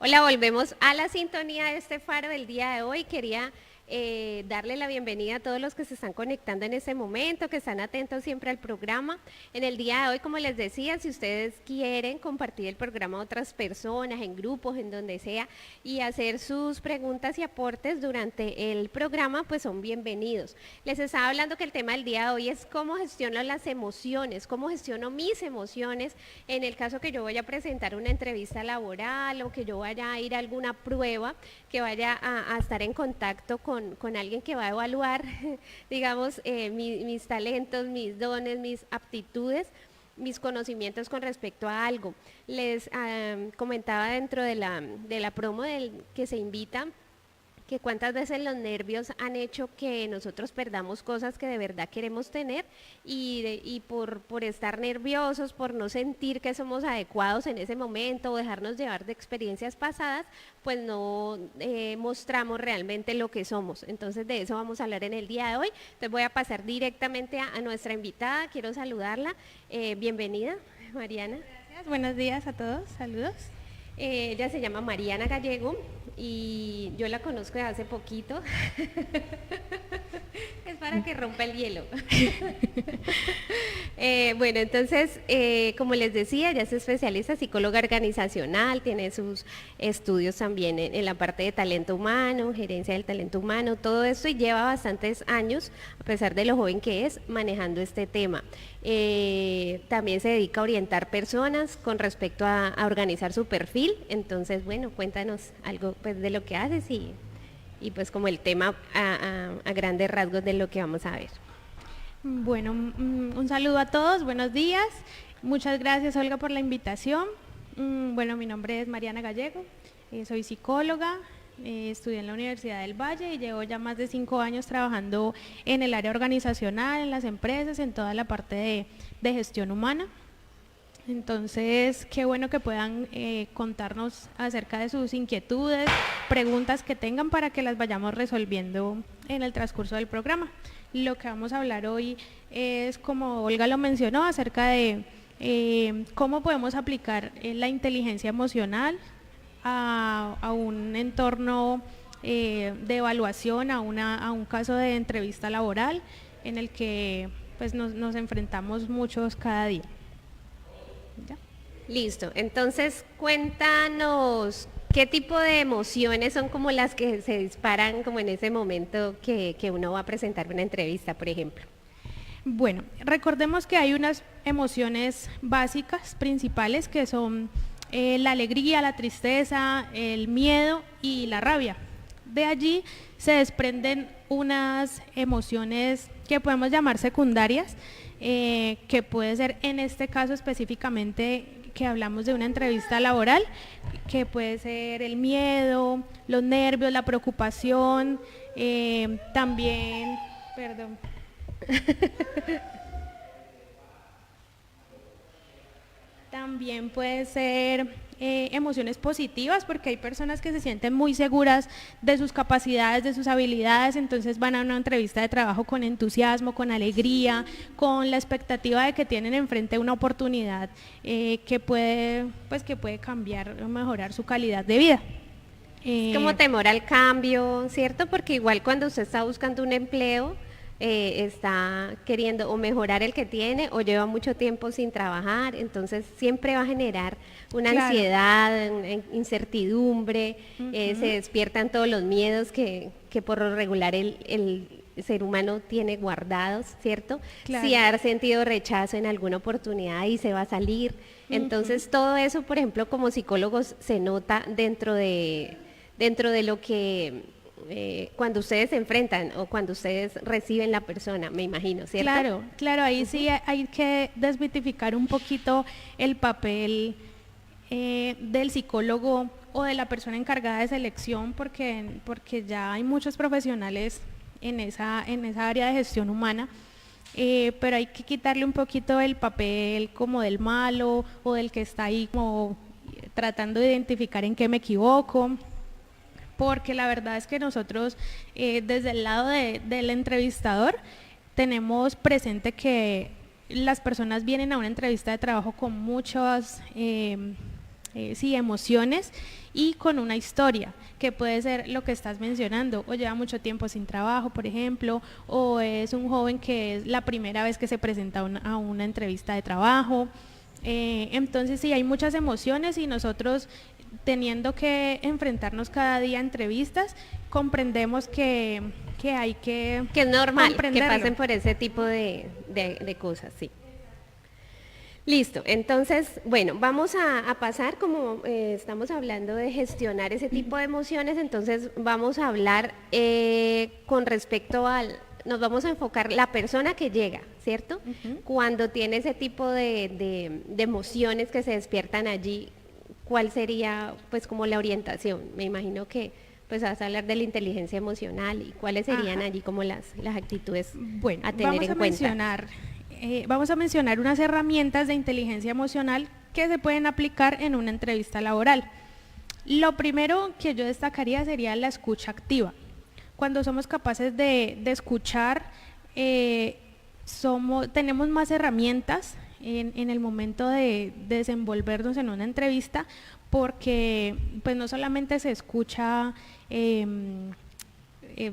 Hola, volvemos a la sintonía de este faro del día de hoy. Quería darle la bienvenida a todos los que se están conectando en este momento, que están atentos siempre al programa. En el día de hoy, como les decía, si ustedes quieren compartir el programa a otras personas, en grupos, en donde sea, y hacer sus preguntas y aportes durante el programa, pues son bienvenidos. Les estaba hablando que el tema del día de hoy es cómo gestiono las emociones, cómo gestiono mis emociones en el caso que yo vaya a presentar una entrevista laboral o que yo vaya a ir a alguna prueba, que vaya a estar en contacto con alguien que va a evaluar, digamos, mis talentos, mis dones, mis aptitudes, mis conocimientos con respecto a algo. Les comentaba dentro de la promo que se invita, que cuántas veces los nervios han hecho que nosotros perdamos cosas que de verdad queremos tener y por estar nerviosos, por no sentir que somos adecuados en ese momento o dejarnos llevar de experiencias pasadas, pues no mostramos realmente lo que somos. Entonces de eso vamos a hablar en el día de hoy. Entonces voy a pasar directamente a nuestra invitada, quiero saludarla. Bienvenida, Mariana. Gracias, buenos días a todos, saludos. Ella se llama Mariana Gallego y yo la conozco de hace poquito. Es para que rompa el hielo. Bueno, entonces, como les decía, ella es especialista, psicóloga organizacional, tiene sus estudios también en la parte de talento humano, gerencia del talento humano, todo esto, y lleva bastantes años, a pesar de lo joven que es, manejando este tema. También se dedica a orientar personas con respecto a organizar su perfil. Entonces, bueno, cuéntanos algo pues, de lo que haces y pues como el tema a grandes rasgos de lo que vamos a ver. Bueno, un saludo a todos, buenos días. Muchas gracias, Olga, por la invitación. Bueno, mi nombre es Mariana Gallego, soy psicóloga, estudié en la Universidad del Valle y llevo ya más de 5 años trabajando en el área organizacional, en las empresas, en toda la parte de gestión humana. Entonces, qué bueno que puedan contarnos acerca de sus inquietudes, preguntas que tengan para que las vayamos resolviendo en el transcurso del programa. Lo que vamos a hablar hoy es, como Olga lo mencionó, acerca de cómo podemos aplicar la inteligencia emocional a un entorno de evaluación, a un caso de entrevista laboral en el que pues, nos enfrentamos muchos cada día. ¿Ya? Listo, entonces cuéntanos qué tipo de emociones son como las que se disparan como en ese momento que uno va a presentar una entrevista, por ejemplo. Bueno, recordemos que hay unas emociones básicas, principales, que son la alegría, la tristeza, el miedo y la rabia. De allí se desprenden unas emociones que podemos llamar secundarias, que puede ser en este caso específicamente que hablamos de una entrevista laboral, que puede ser el miedo, los nervios, la preocupación, también, perdón. También puede ser emociones positivas, porque hay personas que se sienten muy seguras de sus capacidades, de sus habilidades, entonces van a una entrevista de trabajo con entusiasmo, con alegría, con la expectativa de que tienen enfrente una oportunidad que puede cambiar o mejorar su calidad de vida. Como temor al cambio, ¿cierto? Porque igual cuando usted está buscando un empleo, está queriendo o mejorar el que tiene o lleva mucho tiempo sin trabajar, entonces siempre va a generar una ansiedad, incertidumbre, se despiertan todos los miedos que por lo regular el ser humano tiene guardados, ¿cierto? Si ha sentido rechazo en alguna oportunidad y se va a salir, entonces todo eso, por ejemplo, como psicólogos se nota dentro de lo que cuando ustedes se enfrentan o cuando ustedes reciben la persona, me imagino, ¿cierto? Claro, ahí sí hay que desmitificar un poquito el papel del psicólogo o de la persona encargada de selección, porque ya hay muchos profesionales en esa área de gestión humana, pero hay que quitarle un poquito el papel como del malo o del que está ahí como tratando de identificar en qué me equivoco. Porque la verdad es que nosotros desde el lado del entrevistador tenemos presente que las personas vienen a una entrevista de trabajo con muchas sí, emociones y con una historia, que puede ser lo que estás mencionando, o lleva mucho tiempo sin trabajo, por ejemplo, o es un joven que es la primera vez que se presenta a una entrevista de trabajo. Entonces sí, hay muchas emociones y nosotros teniendo que enfrentarnos cada día a entrevistas, comprendemos que hay que es normal que pasen por ese tipo de cosas, sí. Listo, entonces, bueno, vamos a pasar, como estamos hablando de gestionar ese tipo de emociones, entonces vamos a hablar con respecto nos vamos a enfocar la persona que llega, ¿cierto? Cuando tiene ese tipo de emociones que se despiertan allí, ¿cuál sería pues como la orientación? Me imagino que pues vas a hablar de la inteligencia emocional y cuáles serían allí como las actitudes a tener en cuenta. Vamos a mencionar unas herramientas de inteligencia emocional que se pueden aplicar en una entrevista laboral. Lo primero que yo destacaría sería la escucha activa. Cuando somos capaces de escuchar, tenemos más herramientas en el momento de desenvolvernos en una entrevista, porque pues no solamente se escucha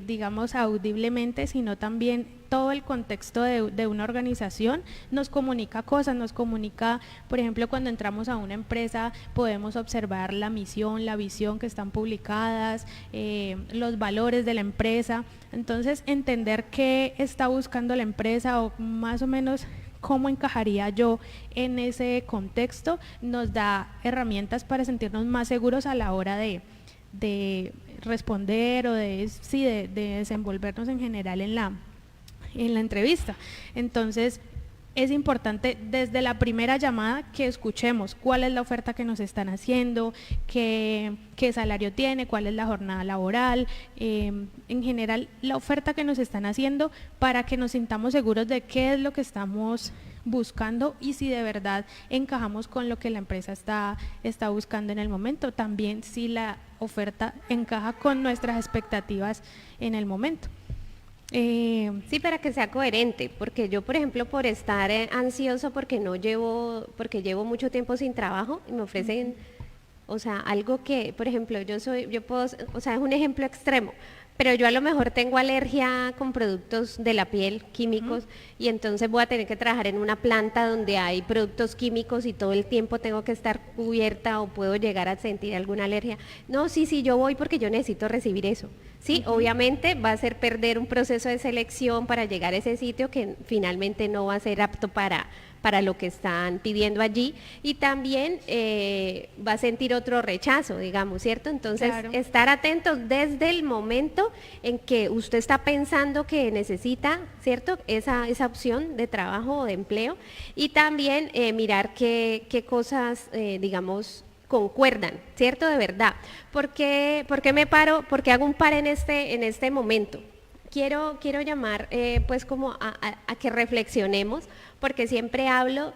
digamos audiblemente, sino también todo el contexto de una organización nos comunica cosas, nos comunica, por ejemplo, cuando entramos a una empresa podemos observar la misión, la visión que están publicadas, los valores de la empresa. Entonces entender qué está buscando la empresa o más o menos cómo encajaría yo en ese contexto nos da herramientas para sentirnos más seguros a la hora de responder o de desenvolvernos en general en la entrevista. Entonces es importante desde la primera llamada que escuchemos cuál es la oferta que nos están haciendo, qué salario tiene, cuál es la jornada laboral, en general la oferta que nos están haciendo, para que nos sintamos seguros de qué es lo que estamos buscando y si de verdad encajamos con lo que la empresa está buscando en el momento, también si la oferta encaja con nuestras expectativas en el momento. Sí, para que sea coherente, porque yo, por ejemplo, por estar ansioso porque llevo mucho tiempo sin trabajo y me ofrecen, o sea, algo que, por ejemplo, yo puedo, o sea, es un ejemplo extremo, pero yo a lo mejor tengo alergia con productos de la piel, químicos, y entonces voy a tener que trabajar en una planta donde hay productos químicos y todo el tiempo tengo que estar cubierta o puedo llegar a sentir alguna alergia. No, sí, yo voy porque yo necesito recibir eso. Sí, obviamente va a ser perder un proceso de selección para llegar a ese sitio que finalmente no va a ser apto para lo que están pidiendo allí, y también va a sentir otro rechazo, digamos, ¿cierto? Entonces, claro, estar atentos desde el momento en que usted está pensando que necesita, ¿cierto?, esa opción de trabajo o de empleo, y también mirar qué cosas, digamos, concuerdan, ¿cierto? De verdad. ¿Por qué me paro? ¿Por qué hago un par en este momento? Quiero llamar pues como a que reflexionemos, porque siempre hablo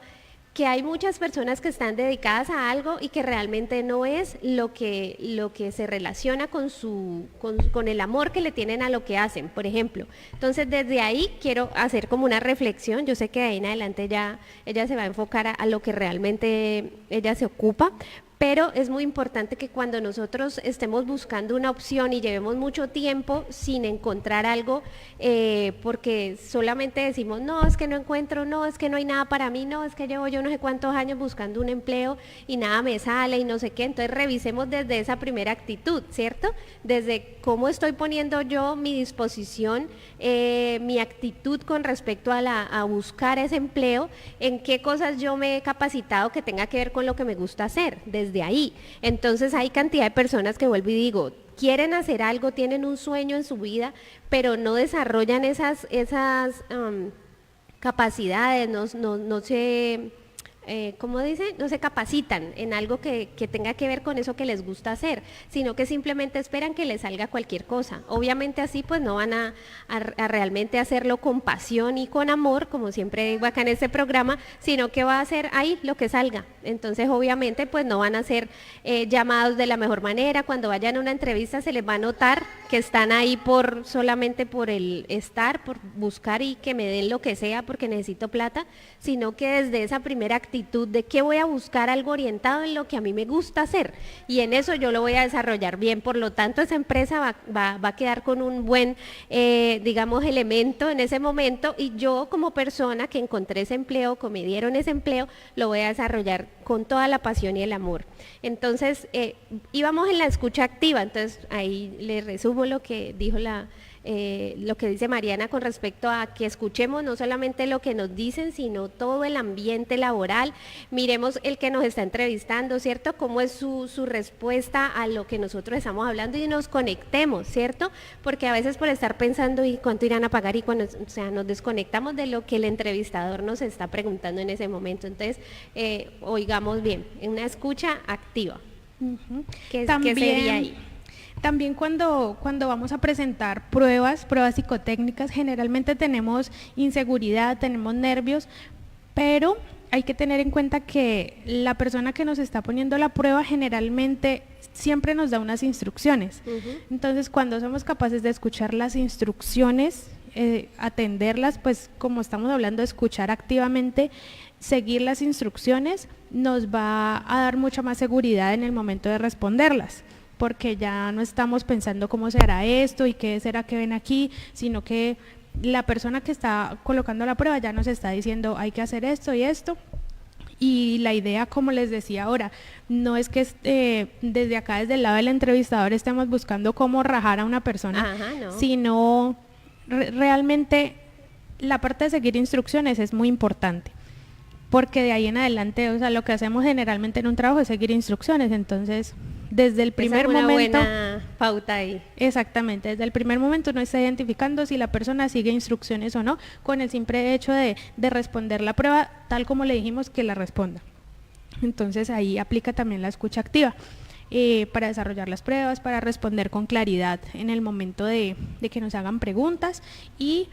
que hay muchas personas que están dedicadas a algo y que realmente no es lo que se relaciona con el amor que le tienen a lo que hacen, por ejemplo. Entonces, desde ahí quiero hacer como una reflexión. Yo sé que de ahí en adelante ya ella se va a enfocar a lo que realmente ella se ocupa, pero es muy importante que cuando nosotros estemos buscando una opción y llevemos mucho tiempo sin encontrar algo, porque solamente decimos, no, es que no encuentro, no, es que no hay nada para mí, no, es que llevo yo no sé cuántos años buscando un empleo y nada me sale y no sé qué. Entonces revisemos desde esa primera actitud, ¿cierto? Desde cómo estoy poniendo yo mi disposición, mi actitud con respecto a buscar ese empleo, en qué cosas yo me he capacitado que tenga que ver con lo que me gusta hacer, desde ahí. Entonces hay cantidad de personas que, vuelvo y digo, quieren hacer algo, tienen un sueño en su vida, pero no desarrollan esas capacidades, no se, ¿cómo dice? No se capacitan en algo que tenga que ver con eso que les gusta hacer, sino que simplemente esperan que les salga cualquier cosa. Obviamente así pues no van a realmente hacerlo con pasión y con amor, como siempre digo acá en este programa, sino que va a hacer ahí lo que salga. Entonces, obviamente, pues no van a ser llamados de la mejor manera. Cuando vayan a una entrevista se les va a notar que están ahí solamente por el estar, por buscar y que me den lo que sea porque necesito plata, sino que desde esa primera actitud de que voy a buscar algo orientado en lo que a mí me gusta hacer y en eso yo lo voy a desarrollar bien. Por lo tanto, esa empresa va a quedar con un buen, digamos, elemento en ese momento y yo como persona que encontré ese empleo, que me dieron ese empleo, lo voy a desarrollar con toda la pasión y el amor. Entonces, íbamos en la escucha activa, entonces ahí le resumo lo que dijo lo que dice Mariana con respecto a que escuchemos no solamente lo que nos dicen, sino todo el ambiente laboral. Miremos el que nos está entrevistando, ¿cierto? Cómo es su respuesta a lo que nosotros estamos hablando y nos conectemos, ¿cierto? Porque a veces por estar pensando y cuánto irán a pagar y cuando, o sea, nos desconectamos de lo que el entrevistador nos está preguntando en ese momento. Entonces, oigamos bien, una escucha activa. ¿Qué sería ahí? También cuando vamos a presentar pruebas psicotécnicas, generalmente tenemos inseguridad, tenemos nervios, pero hay que tener en cuenta que la persona que nos está poniendo la prueba generalmente siempre nos da unas instrucciones. Entonces, cuando somos capaces de escuchar las instrucciones, atenderlas, pues como estamos hablando de escuchar activamente, seguir las instrucciones nos va a dar mucha más seguridad en el momento de responderlas, porque ya no estamos pensando cómo se hará esto y qué será que ven aquí, sino que la persona que está colocando la prueba ya nos está diciendo hay que hacer esto y esto. Y la idea, como les decía ahora, no es que desde acá, desde el lado del entrevistador, estemos buscando cómo rajar a una persona, no. sino realmente la parte de seguir instrucciones es muy importante, porque de ahí en adelante, o sea, lo que hacemos generalmente en un trabajo es seguir instrucciones. Entonces, desde el primer momento, buena pauta ahí. Exactamente, desde el primer momento uno está identificando si la persona sigue instrucciones o no, con el simple hecho de responder la prueba tal como le dijimos que la responda. Entonces ahí aplica también la escucha activa, para desarrollar las pruebas, para responder con claridad en el momento de que nos hagan preguntas y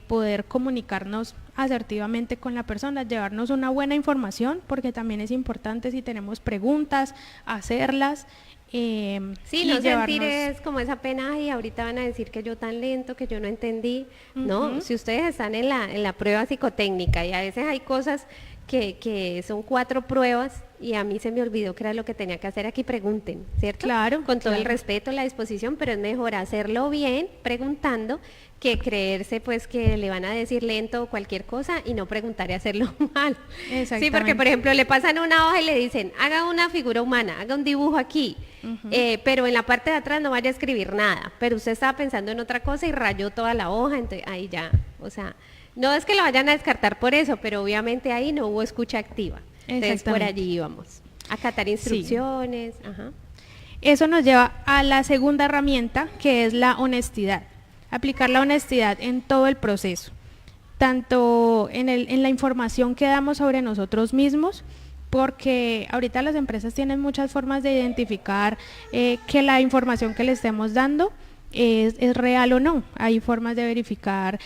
poder comunicarnos asertivamente con la persona, llevarnos una buena información, porque también es importante si tenemos preguntas, hacerlas. Sí, no sentir es como esa pena, y ahorita van a decir que yo tan lento, que yo no entendí, ¿no? Si ustedes están en la prueba psicotécnica y a veces hay cosas que son 4 pruebas y a mí se me olvidó que era lo que tenía que hacer, aquí pregunten, ¿cierto? Claro. Con todo el respeto, la disposición, pero es mejor hacerlo bien, preguntando, que creerse pues que le van a decir lento o cualquier cosa y no preguntar y hacerlo mal. Sí, porque por ejemplo le pasan una hoja y le dicen, haga una figura humana, haga un dibujo aquí, pero en la parte de atrás no vaya a escribir nada, pero usted estaba pensando en otra cosa y rayó toda la hoja, entonces ahí ya, o sea, no es que lo vayan a descartar por eso, pero obviamente ahí no hubo escucha activa. Entonces por allí íbamos, acatar instrucciones. Sí. Ajá. Eso nos lleva a la segunda herramienta, que es la honestidad. Aplicar la honestidad en todo el proceso, tanto en la información que damos sobre nosotros mismos, porque ahorita las empresas tienen muchas formas de identificar que la información que le estemos dando es real o no. Hay formas de verificar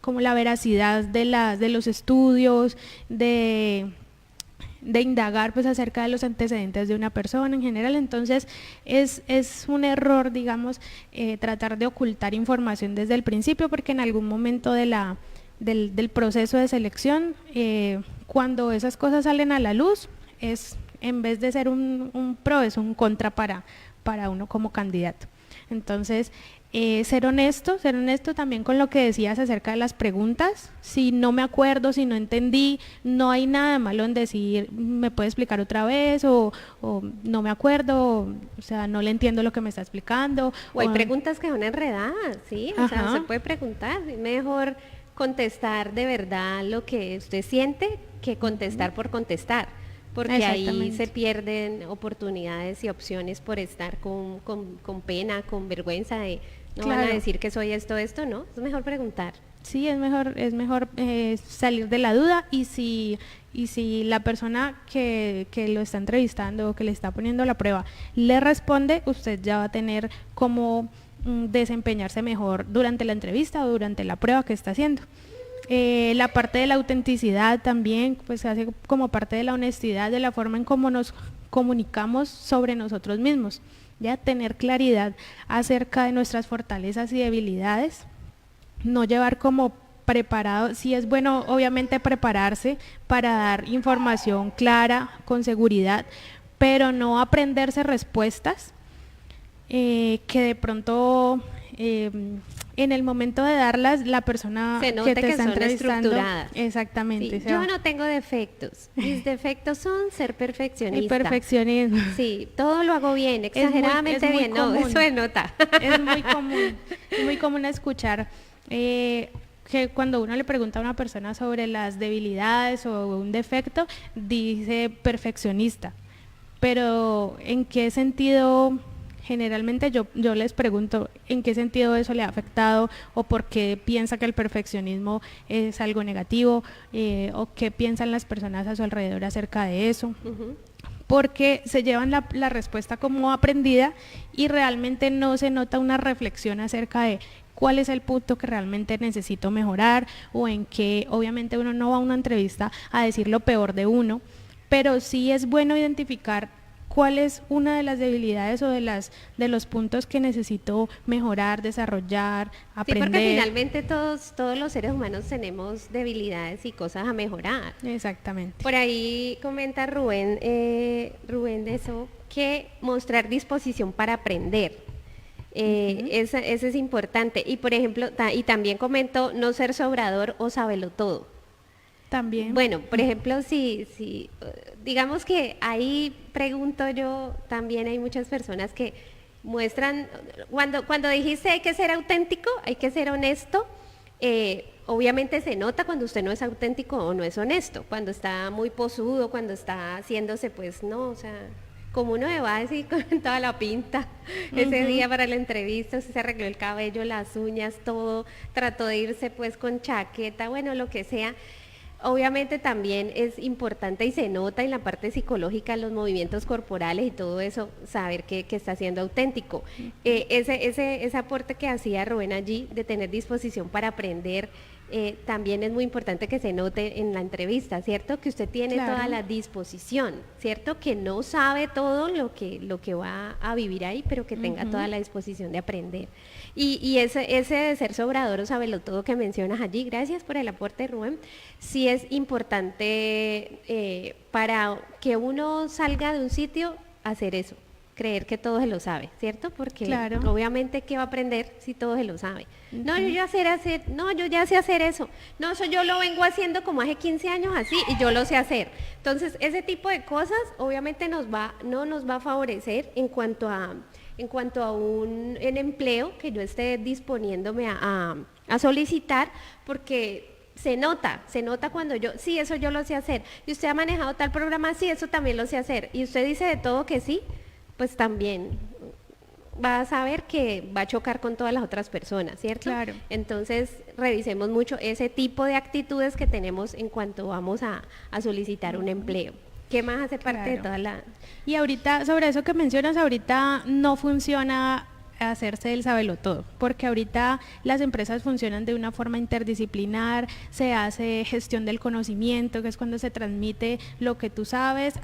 como la veracidad de los estudios, de indagar pues acerca de los antecedentes de una persona en general. Entonces es un error, digamos, tratar de ocultar información desde el principio, porque en algún momento del proceso de selección, cuando esas cosas salen a la luz, en vez de ser un pro, es un contra para uno como candidato. Entonces, ser honesto también con lo que decías acerca de las preguntas. Si no me acuerdo, si no entendí, no hay nada de malo en decir, ¿me puede explicar otra vez? O no me acuerdo, o sea, no le entiendo lo que me está explicando. O hay preguntas que son enredadas, ¿sí? O sea, se puede preguntar, es mejor contestar de verdad lo que usted siente que contestar por contestar, porque ahí se pierden oportunidades y opciones por estar con pena, con vergüenza de no van a decir que soy esto, ¿no? Es mejor preguntar. Sí, es mejor salir de la duda, y si la persona que lo está entrevistando o que le está poniendo la prueba le responde, usted ya va a tener cómo desempeñarse mejor durante la entrevista o durante la prueba que está haciendo. La parte de la autenticidad también, pues se hace como parte de la honestidad, de la forma en cómo nos comunicamos sobre nosotros mismos, ya tener claridad acerca de nuestras fortalezas y debilidades, no llevar como preparado, sí es bueno obviamente prepararse para dar información clara, con seguridad, pero no aprenderse respuestas que de pronto en el momento de darlas la persona se nota que te que está son entrevistando, estructuradas. exactamente, Sí, yo no tengo defectos, mis defectos son ser perfeccionista. el perfeccionismo. Sí, todo lo hago bien, exageradamente es muy bien, no, común. eso se nota. Es muy común escuchar que cuando uno le pregunta a una persona sobre las debilidades o un defecto, dice perfeccionista. Pero ¿en qué sentido? Generalmente yo les pregunto en qué sentido eso le ha afectado o por qué piensa que el perfeccionismo es algo negativo o qué piensan las personas a su alrededor acerca de eso. Porque se llevan la respuesta como aprendida y realmente no se nota una reflexión acerca de cuál es el punto que realmente necesito mejorar o en que obviamente uno no va a una entrevista a decir lo peor de uno, pero sí es bueno identificar cuál es una de las debilidades o de los puntos que necesito mejorar, desarrollar, aprender. Sí, porque finalmente todos los seres humanos tenemos debilidades y cosas a mejorar. Exactamente. Por ahí comenta Rubén de eso, que mostrar disposición para aprender. Eso es importante. Y por ejemplo, y también comento no ser sobrador o sabelo todo. También. Bueno, por ejemplo, si digamos que ahí pregunto yo, también hay muchas personas que muestran, cuando dijiste hay que ser auténtico, hay que ser honesto, obviamente se nota cuando usted no es auténtico o no es honesto, cuando está muy posudo, cuando está haciéndose pues no, o sea, como uno va así con toda la pinta, ese día para la entrevista, usted se arregló el cabello, las uñas, todo, trató de irse pues con chaqueta, bueno, lo que sea. Obviamente también es importante y se nota en la parte psicológica, los movimientos corporales y todo eso, saber que está siendo auténtico. Ese aporte que hacía Rubén allí de tener disposición para aprender, también es muy importante que se note en la entrevista, ¿cierto? Que usted tiene toda la disposición, ¿cierto? Que no sabe todo lo que va a vivir ahí, pero que tenga toda la disposición de aprender. Y ese de ser sobrador o sabelo todo que mencionas allí, gracias por el aporte, Rubén, sí es importante para que uno salga de un sitio, hacer eso, creer que todo se lo sabe, ¿cierto? Porque obviamente, ¿qué va a aprender si todo se lo sabe? No, yo ya sé hacer eso. No, eso yo lo vengo haciendo como hace 15 años así y yo lo sé hacer. Entonces, ese tipo de cosas obviamente no nos va a favorecer en cuanto a un empleo que yo esté disponiéndome a solicitar, porque se nota cuando sí, eso yo lo sé hacer, y usted ha manejado tal programa, sí, eso también lo sé hacer, y usted dice de todo que sí, pues también va a saber que va a chocar con todas las otras personas, ¿cierto? Claro. Entonces, revisemos mucho ese tipo de actitudes que tenemos en cuanto vamos a solicitar un empleo. ¿Qué más hace parte de toda la...? Y ahorita, sobre eso que mencionas, ahorita no funciona hacerse el sabelotodo, porque ahorita las empresas funcionan de una forma interdisciplinar, se hace gestión del conocimiento, que es cuando se transmite lo que tú sabes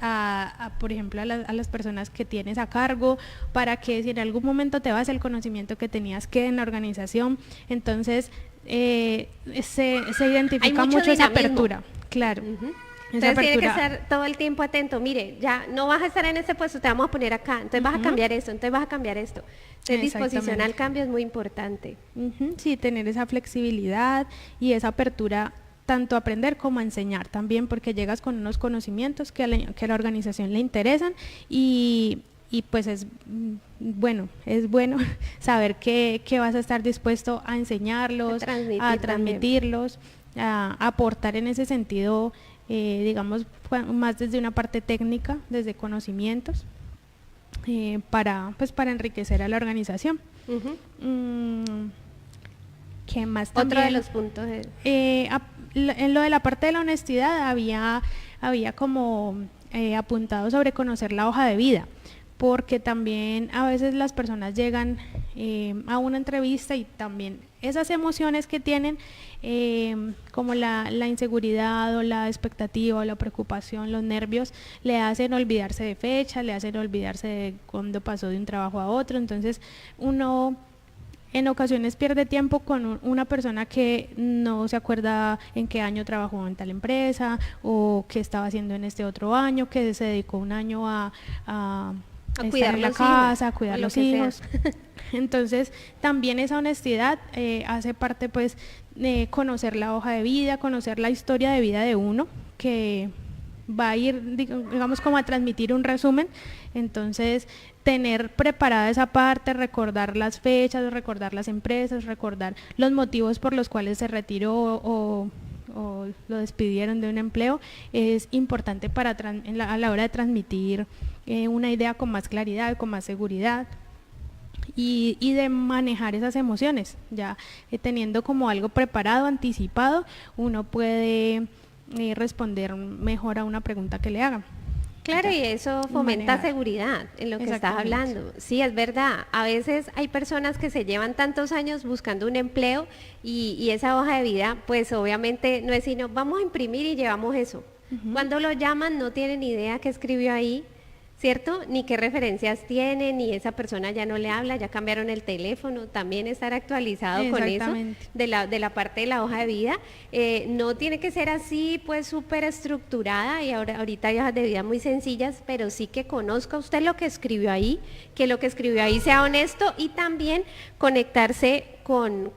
por ejemplo, a las personas que tienes a cargo, para que si en algún momento te vas, el conocimiento que tenías quede en la organización. Entonces, se identifica mucho esa apertura, claro. Entonces tiene que estar todo el tiempo atento, mire, ya no vas a estar en este puesto, te vamos a poner acá, entonces vas a cambiar esto, entonces vas a cambiar esto. Entonces disposición al cambio es muy importante. Sí, tener esa flexibilidad y esa apertura tanto a aprender como a enseñar también, porque llegas con unos conocimientos que a la organización le interesan y pues es bueno saber que vas a estar dispuesto a enseñarlos, a transmitirlos, a aportar en ese sentido, digamos, más desde una parte técnica, desde conocimientos, para enriquecer a la organización. ¿Qué más también? Otro de los puntos en lo de la parte de la honestidad había como apuntado sobre conocer la hoja de vida, porque también a veces las personas llegan a una entrevista y también esas emociones que tienen como la inseguridad o la expectativa o la preocupación, los nervios, le hacen olvidarse de fechas, le hacen olvidarse de cuándo pasó de un trabajo a otro. Entonces uno en ocasiones pierde tiempo con una persona que no se acuerda en qué año trabajó en tal empresa o qué estaba haciendo en este otro año, que se dedicó un año a estar en la casa, a cuidar los hijos. Entonces también esa honestidad hace parte pues de conocer la hoja de vida, conocer la historia de vida de uno, que va a ir, digamos, como a transmitir un resumen. Entonces tener preparada esa parte, recordar las fechas, recordar las empresas, recordar los motivos por los cuales se retiró o lo despidieron de un empleo, es importante para a la hora de transmitir una idea con más claridad, con más seguridad. Y de manejar esas emociones, ya teniendo como algo preparado, anticipado, uno puede responder mejor a una pregunta que le hagan. Claro, y eso fomenta seguridad en lo que estás hablando. Sí, es verdad. A veces hay personas que se llevan tantos años buscando un empleo y esa hoja de vida, pues obviamente no es sino, vamos a imprimir y llevamos eso. Cuando lo llaman no tienen idea qué escribió ahí, ¿cierto? Ni qué referencias tiene, ni esa persona ya no le habla, ya cambiaron el teléfono, también estar actualizado con eso, de la parte de la hoja de vida. No tiene que ser así, pues súper estructurada, y ahorita hay hojas de vida muy sencillas, pero sí que conozca usted lo que escribió ahí, que lo que escribió ahí sea honesto y también conectarse con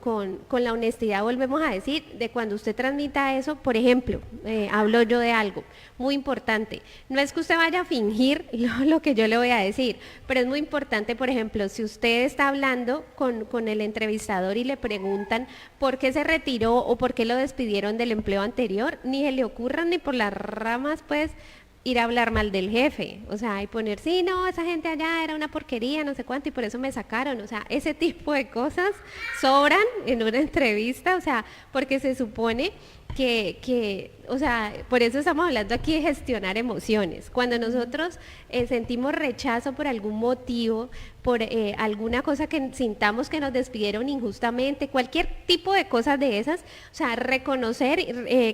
la honestidad, volvemos a decir, de cuando usted transmita eso. Por ejemplo, hablo yo de algo muy importante, no es que usted vaya a fingir lo que yo le voy a decir, pero es muy importante, por ejemplo, si usted está hablando con el entrevistador y le preguntan por qué se retiró o por qué lo despidieron del empleo anterior, ni se le ocurran ni por las ramas, pues, ir a hablar mal del jefe, o sea, y poner, sí, no, esa gente allá era una porquería, no sé cuánto, y por eso me sacaron, o sea, ese tipo de cosas sobran en una entrevista, o sea, porque se supone o sea, por eso estamos hablando aquí de gestionar emociones. Cuando nosotros sentimos rechazo por algún motivo, por alguna cosa que sintamos que nos despidieron injustamente, cualquier tipo de cosas de esas, o sea, reconocer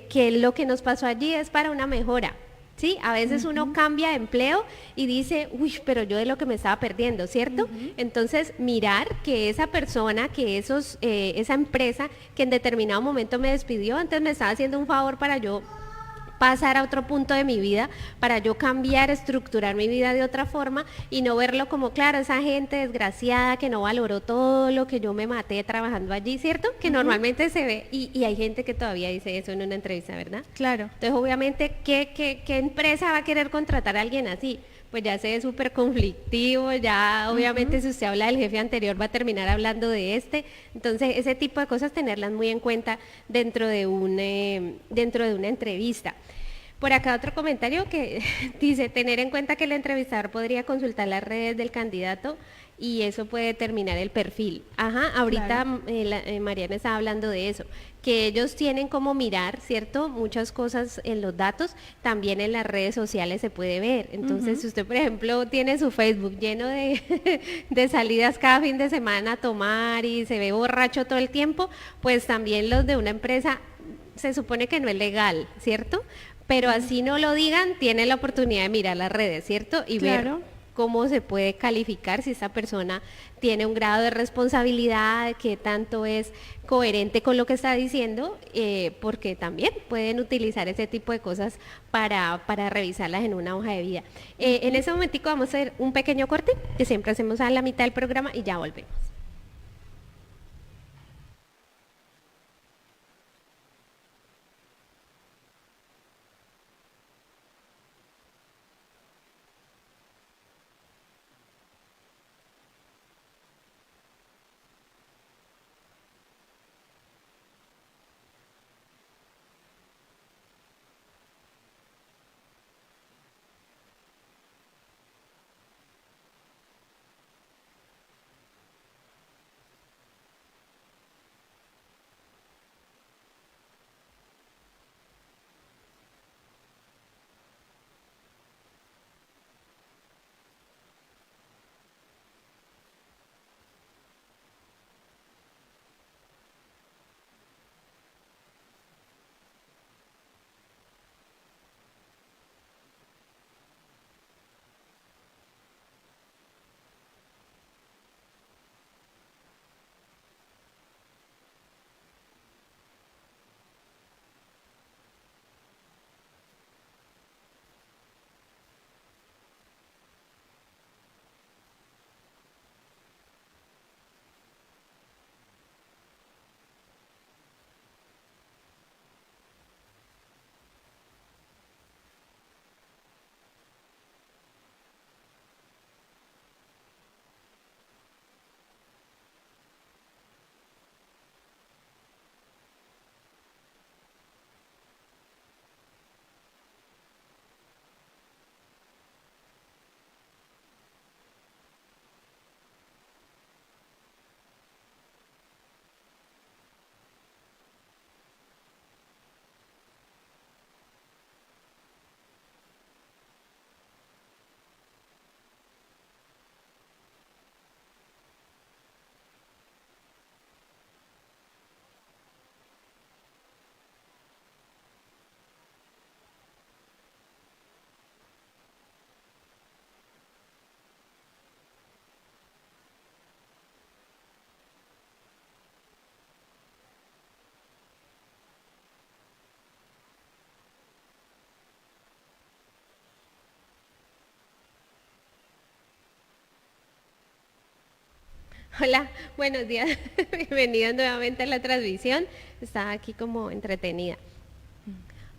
que lo que nos pasó allí es para una mejora. Sí, a veces uno cambia de empleo y dice, uy, pero yo de lo que me estaba perdiendo, ¿cierto? Entonces, mirar que esa persona, que esa empresa que en determinado momento me despidió, antes me estaba haciendo un favor para yo pasar a otro punto de mi vida, para yo cambiar, estructurar mi vida de otra forma y no verlo como, claro, esa gente desgraciada que no valoró todo lo que yo me maté trabajando allí, ¿cierto? Que normalmente se ve, y hay gente que todavía dice eso en una entrevista, ¿verdad? Claro. Entonces, obviamente, ¿qué empresa va a querer contratar a alguien así? Pues ya se ve súper conflictivo, ya obviamente si usted habla del jefe anterior va a terminar hablando de este. Entonces, ese tipo de cosas tenerlas muy en cuenta dentro de una entrevista. Por acá otro comentario que dice, tener en cuenta que el entrevistador podría consultar las redes del candidato y eso puede determinar el perfil. Ajá, ahorita claro. Mariana estaba hablando de eso, que ellos tienen como mirar, ¿cierto? Muchas cosas en los datos, también en las redes sociales se puede ver. Entonces, si usted, por ejemplo, tiene su Facebook lleno de salidas cada fin de semana a tomar y se ve borracho todo el tiempo, pues también los de una empresa se supone que no es legal, ¿cierto? Pero así no lo digan, tienen la oportunidad de mirar las redes, ¿cierto? Y claro. Ver cómo se puede calificar si esa persona tiene un grado de responsabilidad, qué tanto es coherente con lo que está diciendo, porque también pueden utilizar ese tipo de cosas para revisarlas en una hoja de vida. En ese momentico vamos a hacer un pequeño corte, que siempre hacemos a la mitad del programa y ya volvemos. Hola, buenos días. Bienvenidos nuevamente a la transmisión. Estaba aquí como entretenida.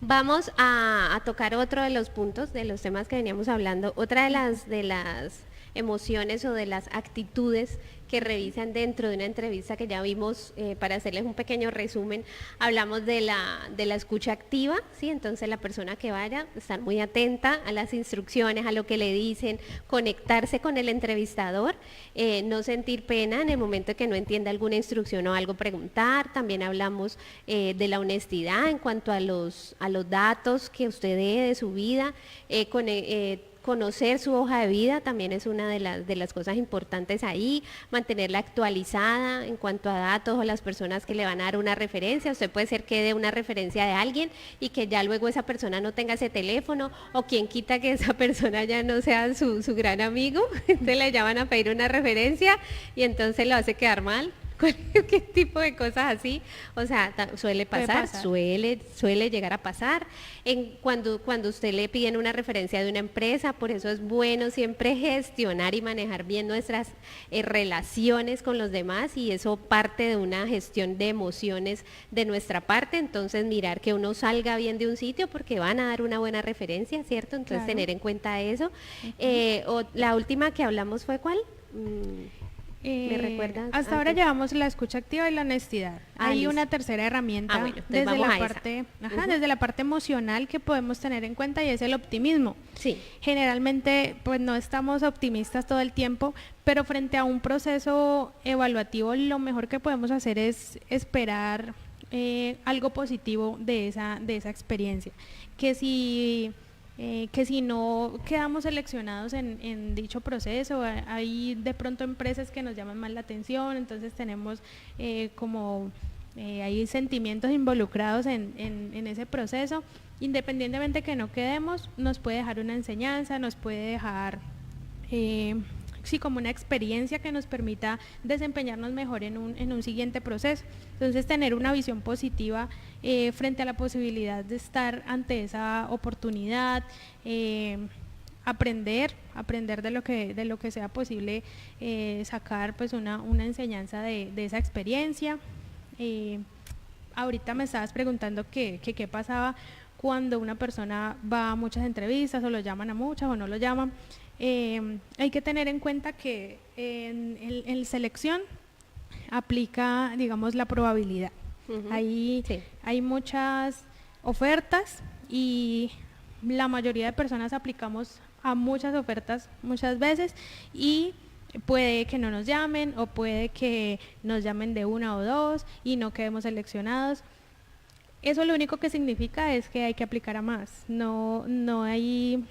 Vamos a tocar otro de los puntos, de los temas que veníamos hablando. Otra de las emociones o de las actitudes que revisan dentro de una entrevista que ya vimos, para hacerles un pequeño resumen, hablamos de la escucha activa, ¿sí? Entonces la persona que vaya, estar muy atenta a las instrucciones, a lo que le dicen, conectarse con el entrevistador, no sentir pena en el momento que no entienda alguna instrucción o algo, preguntar. También hablamos de la honestidad en cuanto a los datos que usted dé de su vida, conocer su hoja de vida también es una de las cosas importantes ahí, mantenerla actualizada en cuanto a datos o las personas que le van a dar una referencia. Usted puede ser que dé una referencia de alguien y que ya luego esa persona no tenga ese teléfono, o quien quita que esa persona ya no sea su gran amigo, entonces le llaman a pedir una referencia y entonces lo hace quedar mal. ¿Qué tipo de cosas así? O sea, suele pasar, suele llegar a pasar. Cuando usted le piden una referencia de una empresa, por eso es bueno siempre gestionar y manejar bien nuestras relaciones con los demás, y eso parte de una gestión de emociones de nuestra parte. Entonces, mirar que uno salga bien de un sitio porque van a dar una buena referencia, ¿cierto? Entonces, claro, tener en cuenta eso. La última que hablamos fue ¿cuál? ¿Me recuerdas? Hasta ahora llevamos la escucha activa y la honestidad. Hay listo. una tercera herramienta Bueno, desde desde la parte emocional que podemos tener en cuenta, y es el optimismo. Sí. Generalmente pues no estamos optimistas todo el tiempo, pero frente a un proceso evaluativo lo mejor que podemos hacer es esperar algo positivo de esa experiencia. Que si no quedamos seleccionados en dicho proceso, hay de pronto empresas que nos llaman más la atención, entonces tenemos hay sentimientos involucrados en ese proceso. Independientemente que no quedemos, nos puede dejar una enseñanza, nos puede dejar como una experiencia que nos permita desempeñarnos mejor en un siguiente proceso. Entonces, tener una visión positiva frente a la posibilidad de estar ante esa oportunidad, aprender de lo que sea posible, sacar pues una enseñanza de esa experiencia. Ahorita me estabas preguntando qué pasaba cuando una persona va a muchas entrevistas, o lo llaman a muchas o no lo llaman. Hay que tener en cuenta que en selección aplica, digamos, la probabilidad. Hay muchas ofertas y la mayoría de personas aplicamos a muchas ofertas muchas veces, y puede que no nos llamen, o puede que nos llamen de una o dos y no quedemos seleccionados. Eso lo único que significa es que hay que aplicar a más. No hay...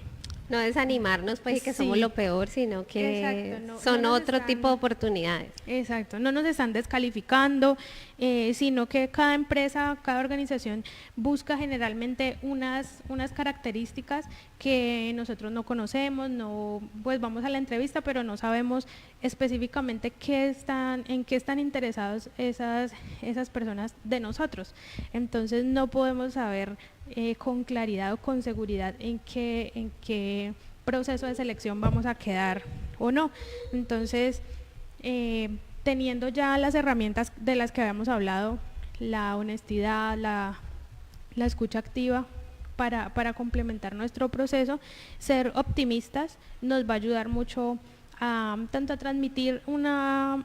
No desanimarnos pues, y que somos lo peor, sino que son otro tipo de oportunidades. Exacto, no nos están descalificando, sino que cada empresa, cada organización busca generalmente unas características que nosotros no conocemos. Pues vamos a la entrevista, pero no sabemos específicamente en qué están interesados esas personas de nosotros. Entonces no podemos saber con claridad o con seguridad en qué proceso de selección vamos a quedar o no. Entonces, teniendo ya las herramientas de las que habíamos hablado, la honestidad, la escucha activa, para complementar nuestro proceso, ser optimistas nos va a ayudar mucho tanto a transmitir una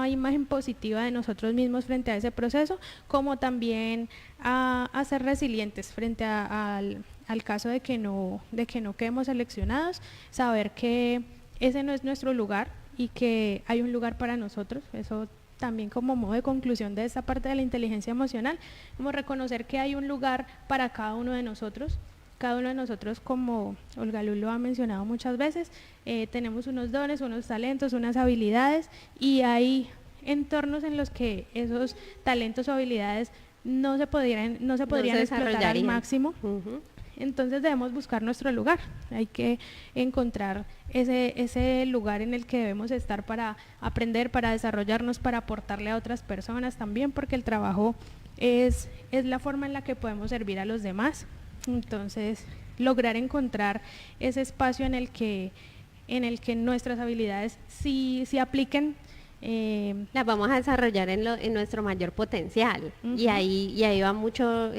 imagen positiva de nosotros mismos frente a ese proceso, como también a ser resilientes frente al caso de que no quedemos seleccionados, saber que ese no es nuestro lugar y que hay un lugar para nosotros. Eso también, como modo de conclusión de esta parte de la inteligencia emocional, como reconocer que hay un lugar para cada uno de nosotros. Cada uno de nosotros, como Olga Luz lo ha mencionado muchas veces, tenemos unos dones, unos talentos, unas habilidades, y hay entornos en los que esos talentos o habilidades no se podrían explotar al máximo. Entonces debemos buscar nuestro lugar. Hay que encontrar ese lugar en el que debemos estar para aprender, para desarrollarnos, para aportarle a otras personas también, porque el trabajo es la forma en la que podemos servir a los demás. Entonces, lograr encontrar ese espacio en el que nuestras habilidades sí apliquen Las vamos a desarrollar en nuestro mayor potencial. Y ahí va mucho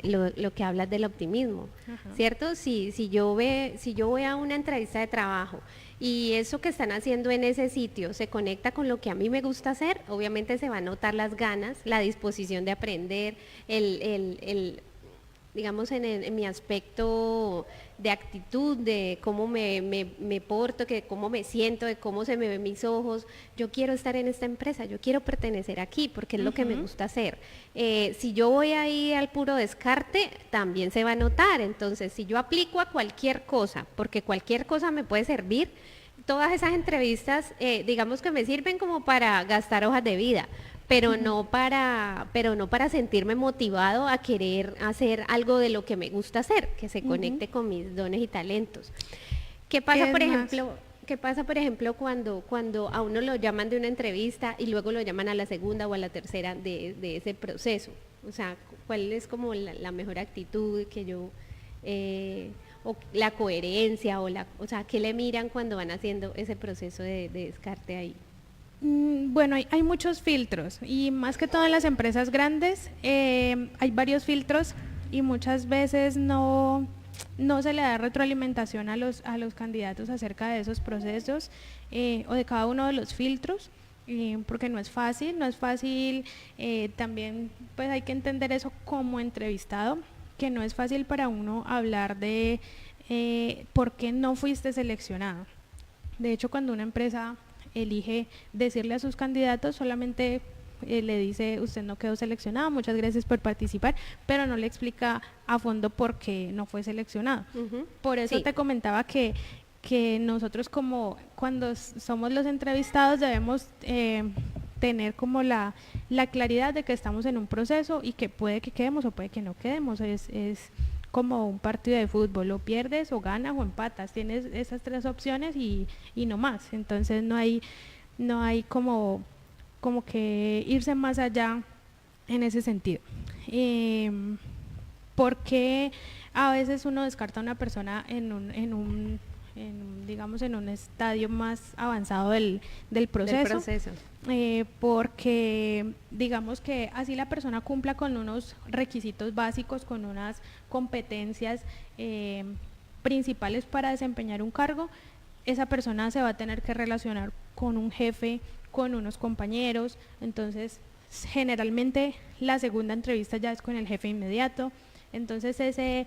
lo que hablas del optimismo, ¿cierto? Si yo voy a una entrevista de trabajo y eso que están haciendo en ese sitio se conecta con lo que a mí me gusta hacer, obviamente se va a notar las ganas, la disposición de aprender, digamos, en mi aspecto de actitud, de cómo me porto, que cómo me siento, de cómo se me ven mis ojos. Yo quiero estar en esta empresa, yo quiero pertenecer aquí porque es lo que me gusta hacer. Si yo voy ahí al puro descarte, también se va a notar. Entonces, si yo aplico a cualquier cosa, porque cualquier cosa me puede servir, todas esas entrevistas, digamos que me sirven como para gastar hojas de vida, pero no para sentirme motivado a querer hacer algo de lo que me gusta hacer, que se conecte con mis dones y talentos. ¿Qué pasa, por ejemplo, cuando a uno lo llaman de una entrevista y luego lo llaman a la segunda o a la tercera de ese proceso? O sea, ¿cuál es como la mejor actitud que yo, o la coherencia, o sea, qué le miran cuando van haciendo ese proceso de descarte ahí? Bueno, hay muchos filtros y más que todo en las empresas grandes hay varios filtros y muchas veces no se le da retroalimentación a los candidatos acerca de esos procesos o de cada uno de los filtros, porque no es fácil, también pues hay que entender eso como entrevistado, que no es fácil para uno hablar de por qué no fuiste seleccionado. De hecho, cuando una empresa elige decirle a sus candidatos, solamente le dice: usted no quedó seleccionado, muchas gracias por participar, pero no le explica a fondo por qué no fue seleccionado. Por eso te comentaba que nosotros, como cuando somos los entrevistados, debemos tener como la claridad de que estamos en un proceso y que puede que quedemos o puede que no quedemos. Es como un partido de fútbol: o pierdes o ganas o empatas, tienes esas tres opciones y no más. Entonces no hay como que irse más allá en ese sentido. Porque a veces uno descarta a una persona en un estadio más avanzado del proceso. Porque digamos que así la persona cumpla con unos requisitos básicos, con unas competencias principales para desempeñar un cargo, esa persona se va a tener que relacionar con un jefe, con unos compañeros. Entonces generalmente la segunda entrevista ya es con el jefe inmediato. Entonces ese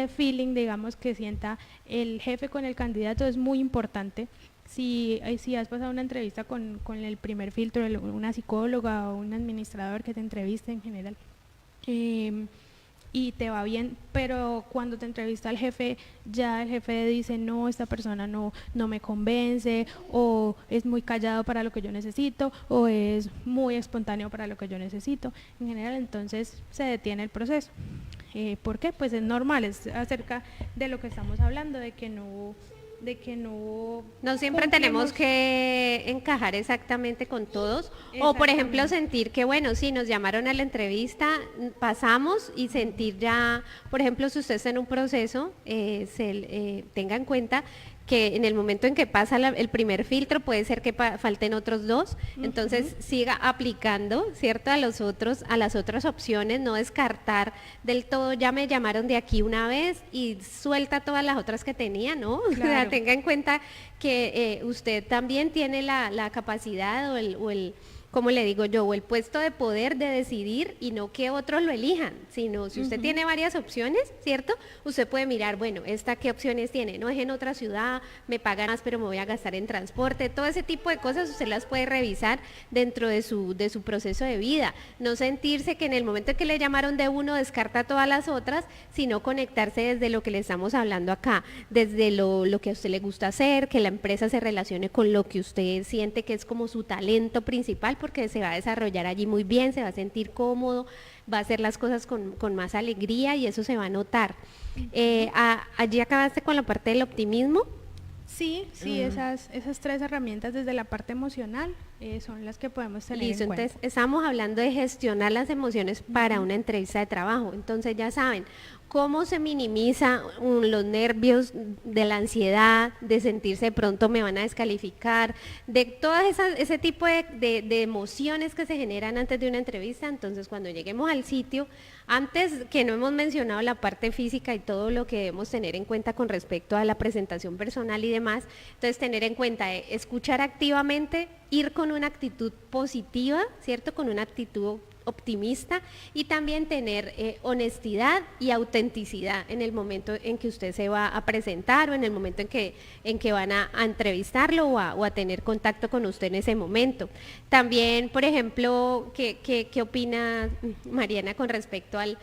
feeling, digamos, que sienta el jefe con el candidato es muy importante. Si has pasado una entrevista con el primer filtro, una psicóloga o un administrador que te entreviste en general, y te va bien, pero cuando te entrevista el jefe, ya el jefe dice: no, esta persona no me convence, o es muy callado para lo que yo necesito, o es muy espontáneo para lo que yo necesito, en general, entonces se detiene el proceso. ¿Por qué? Pues es normal, es acerca de lo que estamos hablando, de que no siempre tenemos que encajar exactamente con todos, o por ejemplo sentir que, bueno, sí, nos llamaron a la entrevista, pasamos, y sentir ya, por ejemplo, si usted está en un proceso, tenga en cuenta que en el momento en que pasa el primer filtro puede ser que falten otros dos, entonces siga aplicando, ¿cierto?, a las otras opciones, no descartar del todo: ya me llamaron de aquí una vez y suelta todas las otras que tenía, ¿no? Claro. O sea, tenga en cuenta que usted también tiene la capacidad como le digo yo, o el puesto de poder de decidir, y no que otros lo elijan, sino si usted tiene varias opciones, ¿cierto? Usted puede mirar, bueno, ¿esta qué opciones tiene? No, es en otra ciudad, me pagan más, pero me voy a gastar en transporte. Todo ese tipo de cosas usted las puede revisar dentro de su proceso de vida. No sentirse que en el momento en que le llamaron de uno descarta todas las otras, sino conectarse desde lo que le estamos hablando acá, desde lo que a usted le gusta hacer, que la empresa se relacione con lo que usted siente que es como su talento principal, porque se va a desarrollar allí muy bien, se va a sentir cómodo, va a hacer las cosas con más alegría, y eso se va a notar. Allí acabaste con la parte del optimismo. Sí, esas tres herramientas desde la parte emocional son las que podemos tener en cuenta. Entonces estamos hablando de gestionar las emociones para una entrevista de trabajo. Entonces ya saben, cómo se minimiza los nervios de la ansiedad, de sentirse de pronto me van a descalificar, de todas ese tipo de emociones que se generan antes de una entrevista. Entonces, cuando lleguemos al sitio, antes que no hemos mencionado la parte física y todo lo que debemos tener en cuenta con respecto a la presentación personal y demás, entonces tener en cuenta escuchar activamente, ir con una actitud positiva, ¿cierto? Con una actitud optimista y también tener honestidad y autenticidad en el momento en que usted se va a presentar o en el momento en que van a entrevistarlo o a tener contacto con usted en ese momento. También, por ejemplo, ¿qué opina Mariana con respecto al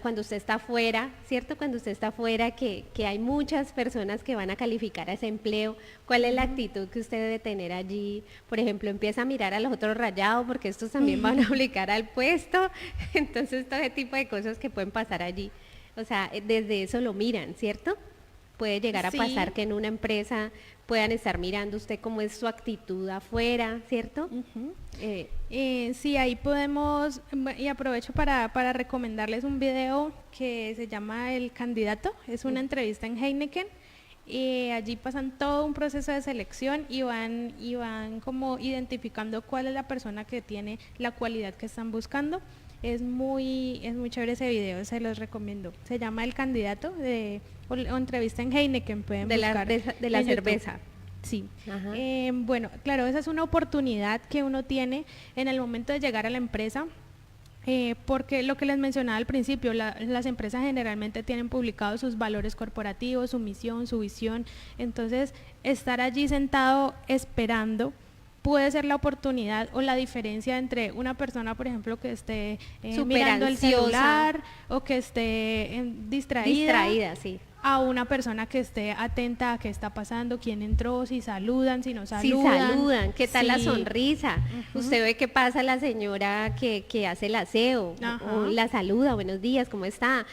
cuando usted está afuera, ¿cierto? Cuando usted está afuera, que hay muchas personas que van a calificar a ese empleo, ¿cuál es la actitud que usted debe tener allí? Por ejemplo, empieza a mirar a los otros rayados porque estos también van a aplicar al puesto, entonces todo ese tipo de cosas que pueden pasar allí, o sea, desde eso lo miran, ¿cierto? Puede llegar a pasar que en una empresa puedan estar mirando usted cómo es su actitud afuera, ¿cierto? Sí, ahí podemos, y aprovecho para recomendarles un video que se llama El Candidato, es una entrevista en Heineken. Allí pasan todo un proceso de selección y van como identificando cuál es la persona que tiene la cualidad que están buscando. Es muy chévere ese video, se los recomiendo. Se llama El Candidato o entrevista en Heineken, pueden buscar de la cerveza. YouTube. Sí, bueno, claro, esa es una oportunidad que uno tiene en el momento de llegar a la empresa, porque lo que les mencionaba al principio, las empresas generalmente tienen publicados sus valores corporativos, su misión, su visión, entonces estar allí sentado esperando puede ser la oportunidad o la diferencia entre una persona, por ejemplo, que esté mirando el celular o que esté distraída, sí, a una persona que esté atenta a qué está pasando, quién entró, si saludan, si no saludan. Si saludan, qué tal la sonrisa. Usted ve que pasa la señora que hace el aseo, o la saluda, buenos días, ¿cómo está?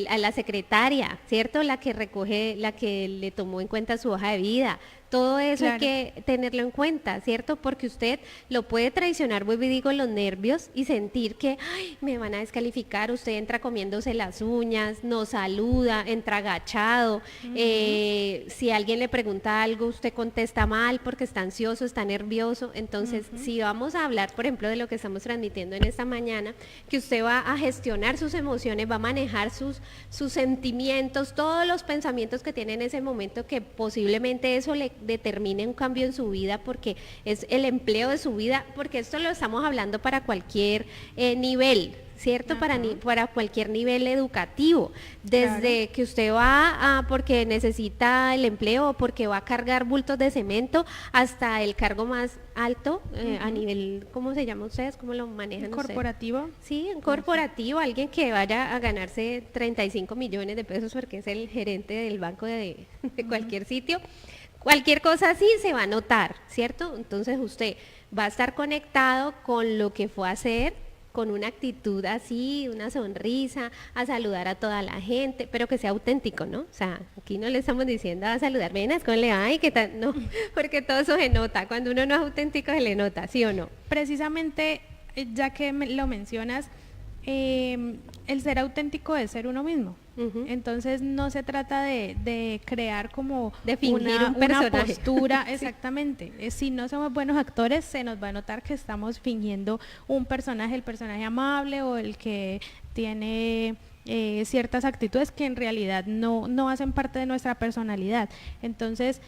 A la secretaria, ¿cierto? La que recoge, la que le tomó en cuenta su hoja de vida. Todo eso hay que tenerlo en cuenta, ¿cierto? Porque usted lo puede traicionar, vuelvo y digo, los nervios y sentir que, ay, me van a descalificar. Usted entra comiéndose las uñas, no saluda, entra agachado. Si alguien le pregunta algo, usted contesta mal porque está ansioso, está nervioso. Entonces, si vamos a hablar, por ejemplo, de lo que estamos transmitiendo en esta mañana, que usted va a gestionar sus emociones, va a manejar sus sentimientos, todos los pensamientos que tiene en ese momento, que posiblemente eso le determine un cambio en su vida porque es el empleo de su vida, porque esto lo estamos hablando para cualquier nivel, ¿cierto? Para cualquier nivel educativo, desde que usted va porque necesita el empleo o porque va a cargar bultos de cemento hasta el cargo más alto a nivel, ¿cómo se llama ustedes? ¿Cómo lo manejan corporativo? Ustedes? Sí, un corporativo, alguien que vaya a ganarse 35 millones de pesos porque es el gerente del banco de cualquier sitio. Cualquier cosa así se va a notar, ¿cierto? Entonces usted va a estar conectado con lo que fue a hacer, con una actitud así, una sonrisa, a saludar a toda la gente, pero que sea auténtico, ¿no? O sea, aquí no le estamos diciendo a saludar, venas, ¿cómo le va? Ay, ¿qué tal? No, porque todo eso se nota, cuando uno no es auténtico se le nota, ¿sí o no? Precisamente, ya que lo mencionas, el ser auténtico es ser uno mismo. Entonces no se trata de crear como de fingir una postura, exactamente. Si no somos buenos actores, se nos va a notar que estamos fingiendo un personaje, el personaje amable o el que tiene ciertas actitudes que en realidad no hacen parte de nuestra personalidad. Entonces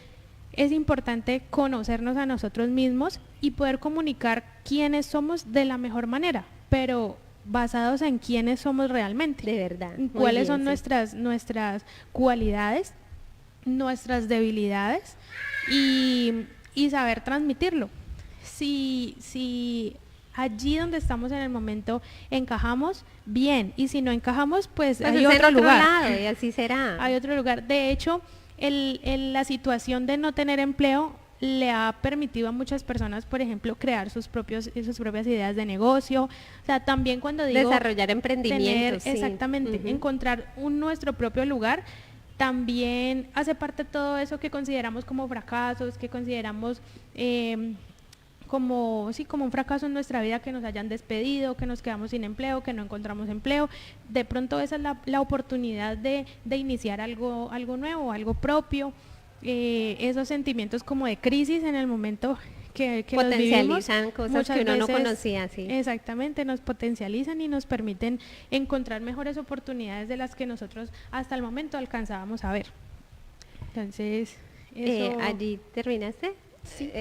es importante conocernos a nosotros mismos y poder comunicar quiénes somos de la mejor manera, pero basados en quiénes somos realmente. De verdad. Cuáles son nuestras cualidades, nuestras debilidades y saber transmitirlo. Si allí donde estamos en el momento encajamos, bien, y si no encajamos, pues hay otro lugar. Lado, y así será. Hay otro lugar. De hecho, la situación de no tener empleo le ha permitido a muchas personas, por ejemplo, crear sus propias ideas de negocio. O sea, también cuando digo desarrollar emprendimientos, sí. Exactamente, encontrar nuestro propio lugar, también hace parte de todo eso que consideramos como fracasos, que consideramos como, sí, como un fracaso en nuestra vida, que nos hayan despedido, que nos quedamos sin empleo, que no encontramos empleo. De pronto esa es la oportunidad de iniciar algo nuevo, algo propio. Esos sentimientos como de crisis en el momento que los vivimos, Potencializan cosas que uno no veces, conocía, sí. exactamente, nos potencializan y nos permiten encontrar mejores oportunidades de las que nosotros hasta el momento alcanzábamos a ver. Entonces, eso... ¿Allí terminaste?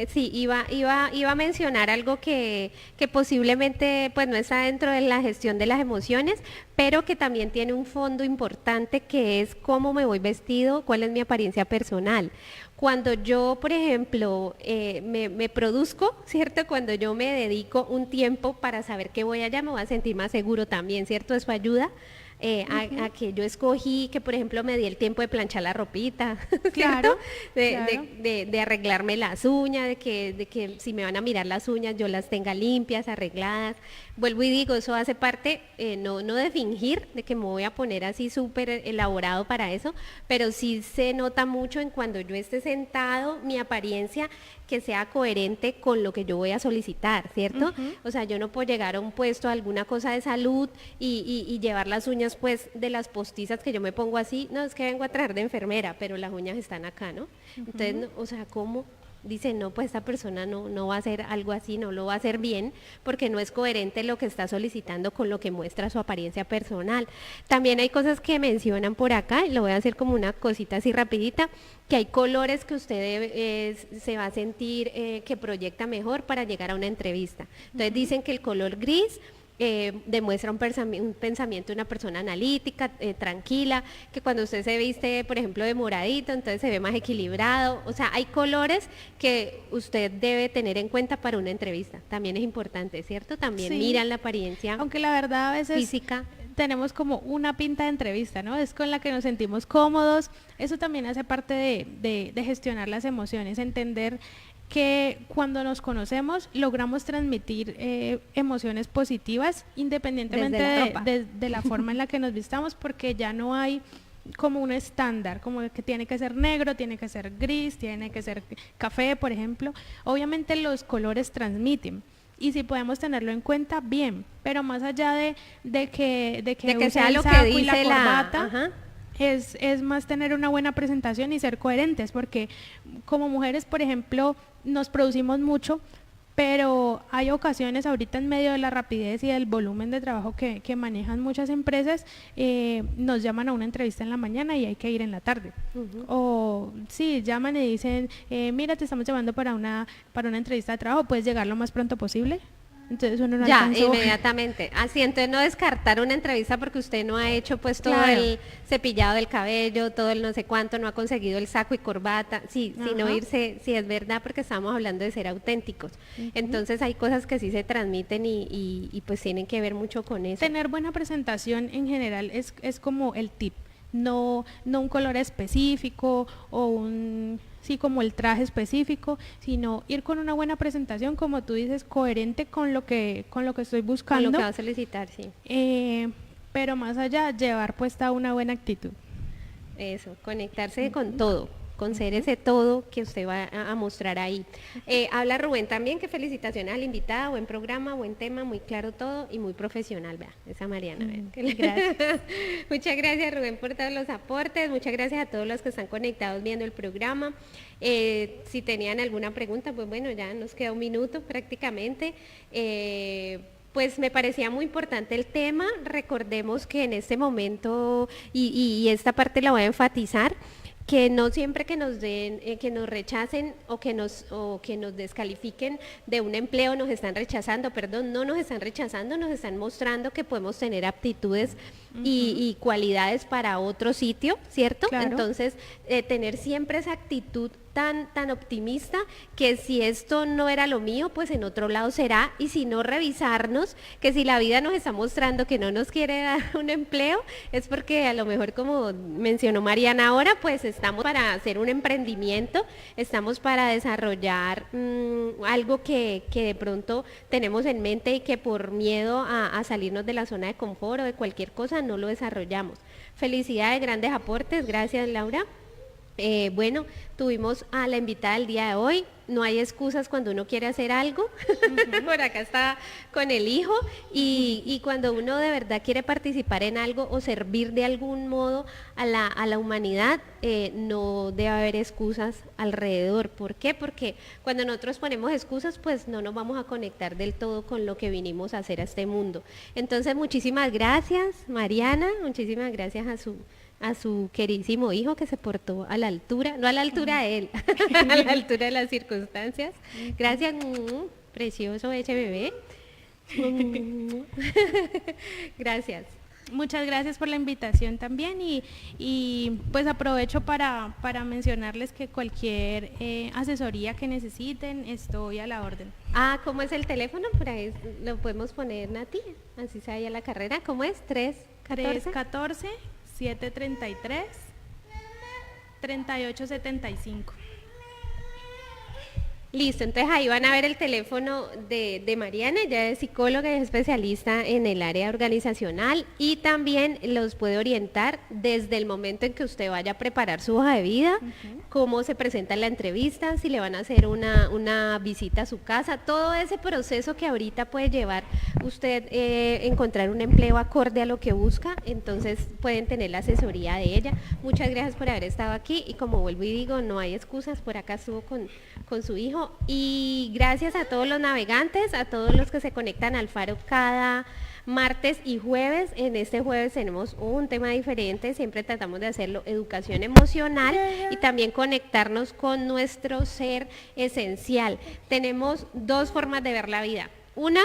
Sí, iba a mencionar algo que posiblemente pues no está dentro de la gestión de las emociones, pero que también tiene un fondo importante, que es cómo me voy vestido, cuál es mi apariencia personal. Cuando yo, por ejemplo, me produzco, ¿cierto? Cuando yo me dedico un tiempo para saber que voy allá, me voy a sentir más seguro también, ¿cierto? Eso ayuda. A que yo escogí, que por ejemplo me di el tiempo de planchar la ropita, Claro, ¿cierto? claro. De arreglarme las uñas, de que si me van a mirar las uñas yo las tenga limpias, arregladas. Vuelvo y digo, eso hace parte, no de fingir, de que me voy a poner así súper elaborado para eso, pero sí se nota mucho en cuando yo esté sentado, mi apariencia, que sea coherente con lo que yo voy a solicitar, ¿cierto? O sea, yo no puedo llegar a un puesto, a alguna cosa de salud y llevar las uñas pues de las postizas que yo me pongo así. No, es que vengo a traer de enfermera, pero las uñas están acá, ¿no? Entonces, no, o sea, ¿cómo? Dice, no, pues esta persona no va a hacer algo así, no lo va a hacer bien, porque no es coherente lo que está solicitando con lo que muestra su apariencia personal. También hay cosas que mencionan por acá, y lo voy a hacer como una cosita así rapidita, que hay colores que usted se va a sentir que proyecta mejor para llegar a una entrevista. Entonces dicen que el color gris demuestra un pensamiento de una persona analítica, tranquila, que cuando usted se viste, por ejemplo, de moradito, entonces se ve más equilibrado. O sea, hay colores que usted debe tener en cuenta para una entrevista. También es importante, ¿cierto? También Sí. miran la apariencia Aunque la verdad a veces física. tenemos como una pinta de entrevista, ¿no? Es con la que nos sentimos cómodos. Eso también hace parte de gestionar las emociones, entender que cuando nos conocemos logramos transmitir emociones positivas independientemente Desde la ropa. de la forma en la que nos vistamos, porque ya no hay como un estándar, como que tiene que ser negro, tiene que ser gris, tiene que ser café, por ejemplo. Obviamente los colores transmiten. Y si podemos tenerlo en cuenta, bien, pero más allá de que use sea el lo que saco y dice la corbata, ajá. es más tener una buena presentación y ser coherentes, porque como mujeres, por ejemplo, nos producimos mucho, pero hay ocasiones ahorita en medio de la rapidez y del volumen de trabajo que manejan muchas empresas, nos llaman a una entrevista en la mañana y hay que ir en la tarde. O sí, llaman y dicen, mira, te estamos llamando para una entrevista de trabajo, ¿puedes llegar lo más pronto posible? Entonces uno no Ya, alcanzó. inmediatamente. Así, entonces no descartar una entrevista porque usted no ha hecho pues todo Claro. el cepillado del cabello, todo el no sé cuánto, no ha conseguido el saco y corbata. Sí, sino Ajá. irse, sí es verdad, porque estamos hablando de ser auténticos. Entonces hay cosas que sí se transmiten y pues tienen que ver mucho con eso. Tener buena presentación en general es como el tip, no un color específico o sí, como el traje específico, sino ir con una buena presentación, como tú dices, coherente con lo que estoy Con lo buscando, que va a solicitar, sí. pero más allá, llevar puesta una buena actitud. Eso, conectarse con todo, con ser ese todo que usted va a mostrar ahí. Habla Rubén también, que felicitaciones a la invitada, buen programa, buen tema, muy claro todo y muy profesional, vea, esa Mariana. Vea. Gracias. Muchas gracias Rubén por todos los aportes, muchas gracias a todos los que están conectados viendo el programa. Si tenían alguna pregunta, pues bueno, ya nos queda un minuto prácticamente. Pues me parecía muy importante el tema. Recordemos que en este momento, y esta parte la voy a enfatizar, que no siempre que nos den, que nos rechacen o que nos descalifiquen de un empleo nos están rechazando, perdón, no nos están rechazando, nos están mostrando que podemos tener aptitudes y cualidades para otro sitio, ¿cierto? Claro. Entonces, tener siempre esa actitud tan optimista, que si esto no era lo mío, pues en otro lado será, y si no, revisarnos, que si la vida nos está mostrando que no nos quiere dar un empleo, es porque a lo mejor, como mencionó Mariana ahora, pues estamos para hacer un emprendimiento, estamos para desarrollar algo que de pronto tenemos en mente y que por miedo a salirnos de la zona de confort o de cualquier cosa no lo desarrollamos. Felicidades, grandes aportes, gracias Laura. Bueno, tuvimos a la invitada del día de hoy. No hay excusas cuando uno quiere hacer algo. Por acá está con el hijo. Y cuando uno de verdad quiere participar en algo o servir de algún modo a la humanidad, no debe haber excusas alrededor. ¿Por qué? Porque cuando nosotros ponemos excusas, pues no nos vamos a conectar del todo con lo que vinimos a hacer a este mundo. Entonces, muchísimas gracias, Mariana. Muchísimas gracias a su queridísimo hijo que se portó a la altura, no a la altura de él, a la altura de las circunstancias. Gracias, precioso ese bebé. Gracias. Muchas gracias por la invitación también y pues aprovecho para mencionarles que cualquier asesoría que necesiten, estoy a la orden. ¿Cómo es el teléfono? Por ahí lo podemos poner, Nati, así se vaya la carrera. ¿Cómo es? 314 733 3875. Listo, entonces ahí van a ver el teléfono de Mariana, ella es psicóloga y es especialista en el área organizacional y también los puede orientar desde el momento en que usted vaya a preparar su hoja de vida, cómo se presenta la entrevista, si le van a hacer una visita a su casa, todo ese proceso que ahorita puede llevar usted encontrar un empleo acorde a lo que busca, entonces pueden tener la asesoría de ella. Muchas gracias por haber estado aquí y como vuelvo y digo, no hay excusas, por acá estuvo con su hijo. Y gracias a todos los navegantes, a todos los que se conectan al Faro cada martes y jueves. En este jueves tenemos un tema diferente, siempre tratamos de hacerlo educación emocional y también conectarnos con nuestro ser esencial. Tenemos dos formas de ver la vida. Una,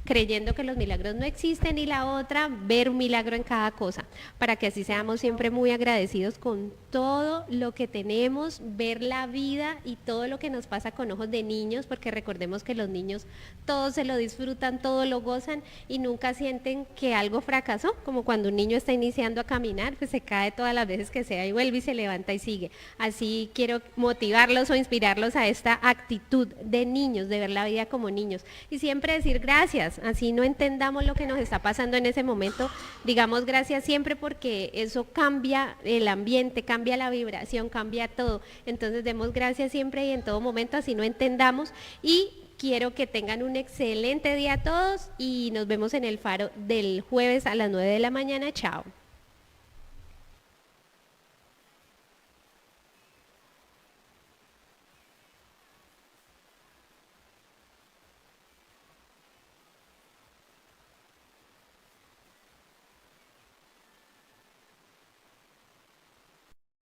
creyendo que los milagros no existen y la otra, ver un milagro en cada cosa, para que así seamos siempre muy agradecidos con todo lo que tenemos, ver la vida y todo lo que nos pasa con ojos de niños, porque recordemos que los niños todos se lo disfrutan, todo lo gozan y nunca sienten que algo fracasó, como cuando un niño está iniciando a caminar, pues se cae todas las veces que sea y vuelve y se levanta y sigue. Así quiero motivarlos o inspirarlos a esta actitud de niños, de ver la vida como niños y siempre decir gracias. Así no entendamos lo que nos está pasando en ese momento, digamos gracias siempre porque eso cambia el ambiente, cambia la vibración, cambia todo. Entonces demos gracias siempre y en todo momento, así no entendamos y quiero que tengan un excelente día a todos y nos vemos en el Faro del jueves a las 9 de la mañana. Chao.